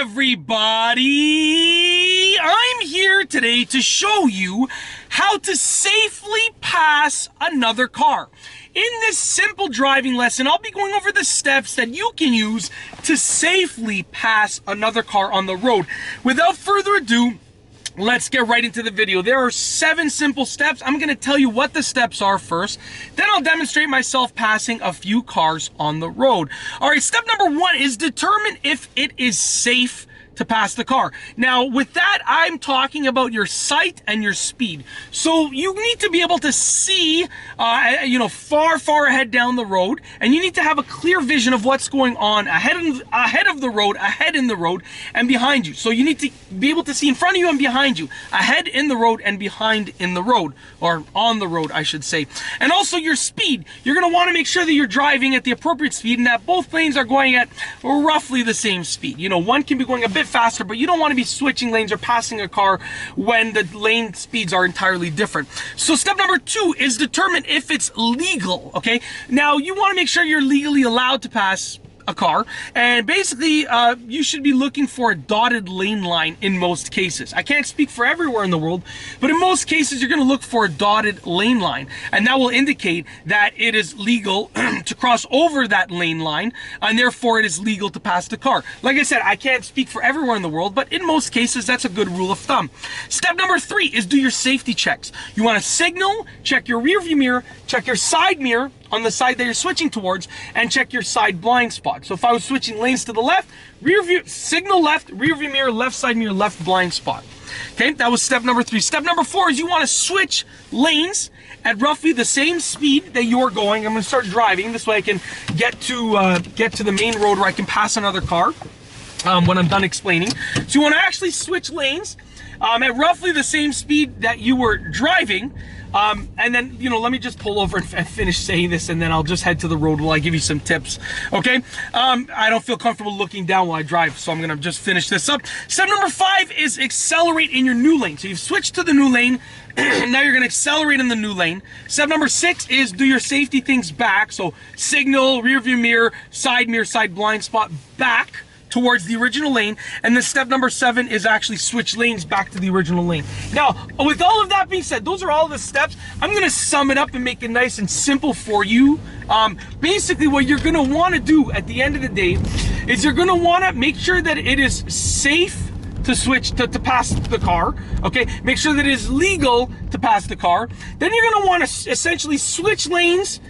everybody! I'm here today to show you how to safely pass another car. In this simple driving lesson, I'll be going over the steps that you can use to safely pass another car on the road. Without further ado, let's get right into the video. There are 7 simple steps. I'm going to tell you what the steps are first. Then I'll demonstrate myself passing a few cars on the road. All right, step number 1 is determine if it is safe to pass the car. Now, with that, I'm talking about your sight and your speed. So you need to be able to see, far ahead down the road, and you need to have a clear vision of what's going on ahead of the road, ahead in the road, and behind you. So you need to be able to see in front of you and behind you, ahead in the road and behind in the road, or on the road, I should say. And also your speed. You're going to want to make sure that you're driving at the appropriate speed and that both lanes are going at roughly the same speed. You know, one can be going a bit faster, but you don't want to be switching lanes or passing a car when the lane speeds are entirely different. So step number 2 is determine if it's legal, okay? Now, you want to make sure you're legally allowed to pass a car, and basically you should be looking for a dotted lane line in most cases. I can't speak for everywhere in the world, but in most cases you're going to look for a dotted lane line, and that will indicate that it is legal to cross over that lane line, and therefore it is legal to pass the car. Like I said, I can't speak for everywhere in the world, but in most cases that's a good rule of thumb. Step number 3 is do your safety checks. You want to signal, check your rear view mirror, check your side mirror on the side that you're switching towards, and check your side blind spot. So if I was switching lanes to the left, rear view, signal left, rear view mirror, left side mirror, left blind spot. Okay, that was step number 3. Step number 4 is you want to switch lanes at roughly the same speed that you're going. I'm going to start driving. This way I can get to the main road where I can pass another car when I'm done explaining. So you want to actually switch lanes at roughly the same speed that you were driving. And then, let me just pull over and finish saying this, and then I'll just head to the road while I give you some tips, okay? I don't feel comfortable looking down while I drive, so I'm going to just finish this up. Step number 5 is accelerate in your new lane. So you've switched to the new lane, now you're going to accelerate in the new lane. Step number 6 is do your safety things back, so signal, rear view mirror, side blind spot, back towards the original lane. And then step number 7 is actually switch lanes back to the original lane. Now, with all of that being said, those are all the steps. I'm going to sum it up and make it nice and simple for you. Basically, what you're going to want to do at the end of the day is you're going to want to make sure that it is safe to switch to pass the car, okay? Make sure that it is legal to pass the car. Then you're going to want to essentially switch lanes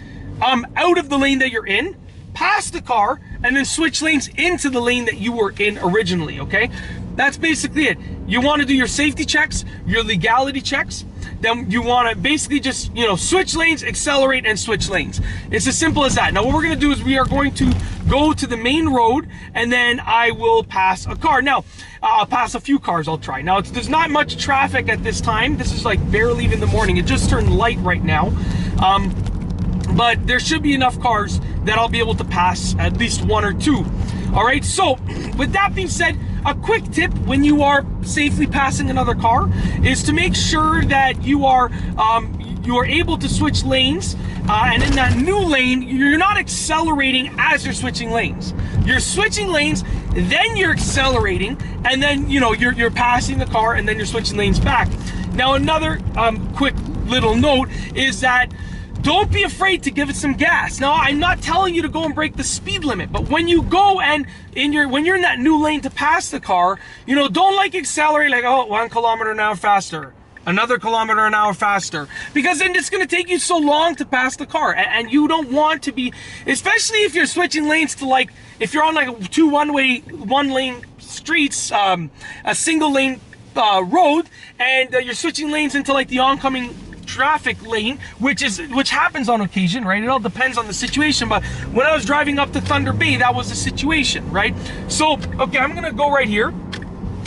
out of the lane that you're in, pass the car, and then switch lanes into the lane that you were in originally, okay? That's basically it. You want to do your safety checks, your legality checks, then you want to basically just, switch lanes, accelerate, and switch lanes. It's as simple as that. Now, what we're going to do is we are going to go to the main road, and then I will pass a car. Now, I'll pass a few cars, I'll try. Now, there's not much traffic at this time. This is like barely even the morning. It just turned light right now. But there should be enough cars that I'll be able to pass at least 1 or 2. All right, so with that being said, a quick tip when you are safely passing another car is to make sure that you are able to switch lanes, and in that new lane, you're not accelerating as you're switching lanes. You're switching lanes, then you're accelerating, and then you're passing the car, and then you're switching lanes back. Now, another quick little note is that don't be afraid to give it some gas. Now, I'm not telling you to go and break the speed limit, but when you go and when you're in that new lane to pass the car, don't accelerate like, oh, 1 kilometer an hour faster, another kilometer an hour faster, because then it's going to take you so long to pass the car, and you don't want to be, especially if you're switching lanes to if you're on 2 one lane streets, a single lane road, and you're switching lanes into the oncoming traffic lane, which happens on occasion, right? It all depends on the situation, but when I was driving up to Thunder Bay, that was the situation, right? So, okay, I'm gonna go right here.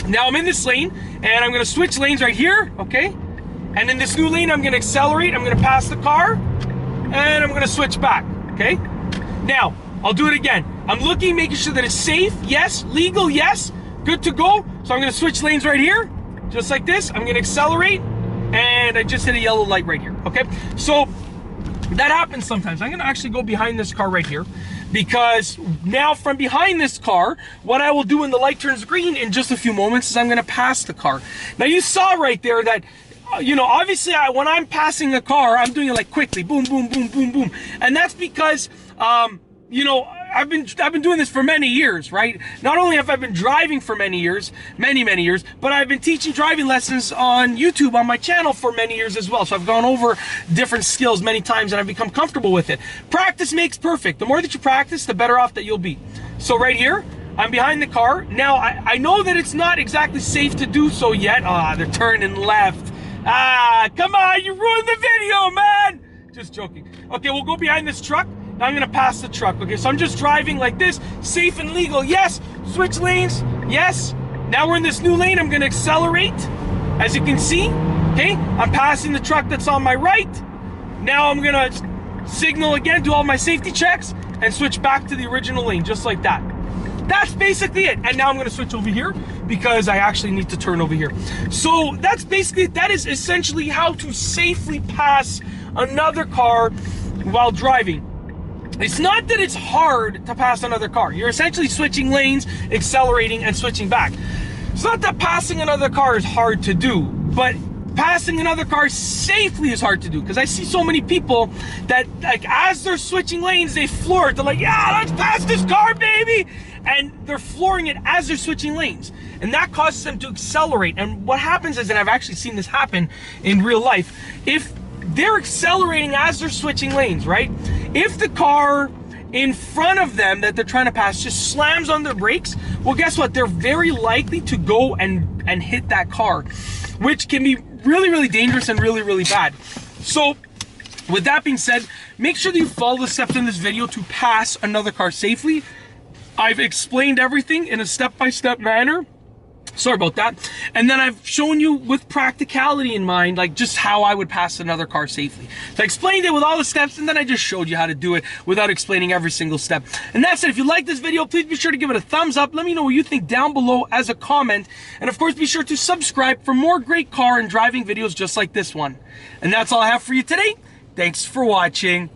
Now I'm in this lane, and I'm gonna switch lanes right here, okay? And in this new lane, I'm gonna accelerate, I'm gonna pass the car, and I'm gonna switch back, okay? Now, I'll do it again. I'm looking, making sure that it's safe, yes, legal, yes, good to go. So I'm gonna switch lanes right here, just like this. I'm gonna accelerate, and I just hit a yellow light right here, okay? So that happens sometimes. I'm gonna actually go behind this car right here. because now from behind this car, what I will do when the light turns green in just a few moments is I'm going to pass the car. Now you saw right there that, you know, obviously when I'm passing a car, I'm doing it like quickly, boom, boom, boom, boom, boom. And that's because, you know, I've been doing this for many years, right? Not only have I been driving for many years, many years, but I've been teaching driving lessons on YouTube on my channel for many years as well. So I've gone over different skills many times and I've become comfortable with it. Practice makes perfect. The more that you practice, the better off that you'll be. So right here, I'm behind the car. Now, I know that it's not exactly safe to do so yet. They're turning left. Come on, you ruined the video, man. Just joking. Okay, we'll go behind this truck. Now I'm gonna pass the truck. Okay, so I'm just driving like this, safe and legal. Yes, switch lanes. Yes. Now we're in this new lane. I'm gonna accelerate, as you can see. Okay, I'm passing the truck that's on my right. Now I'm gonna signal again, do all my safety checks, and switch back to the original lane, just like that. That's basically it. And now I'm gonna switch over here because I actually need to turn over here. So that's basically it. That is essentially how to safely pass another car while driving. It's not that it's hard to pass another car. You're essentially switching lanes, accelerating, and switching back. It's not that passing another car is hard to do, but passing another car safely is hard to do, because I see so many people that, like, as they're switching lanes, they floor it. They're like, yeah, let's pass this car, baby! And they're flooring it as they're switching lanes. And that causes them to accelerate. And what happens is, and I've actually seen this happen in real life, if they're accelerating as they're switching lanes, right? If the car in front of them that they're trying to pass just slams on their brakes, well, guess what? They're very likely to go and hit that car, which can be really dangerous and really bad. So with that being said, make sure that you follow the steps in this video to pass another car safely. I've explained everything in a step-by-step manner. Sorry about that. And then I've shown you with practicality in mind, like just how I would pass another car safely. So I explained it with all the steps, and then I just showed you how to do it without explaining every single step. And that's it. If you like this video, please be sure to give it a thumbs up. Let me know what you think down below as a comment. And of course, be sure to subscribe for more great car and driving videos just like this one. And that's all I have for you today. Thanks for watching.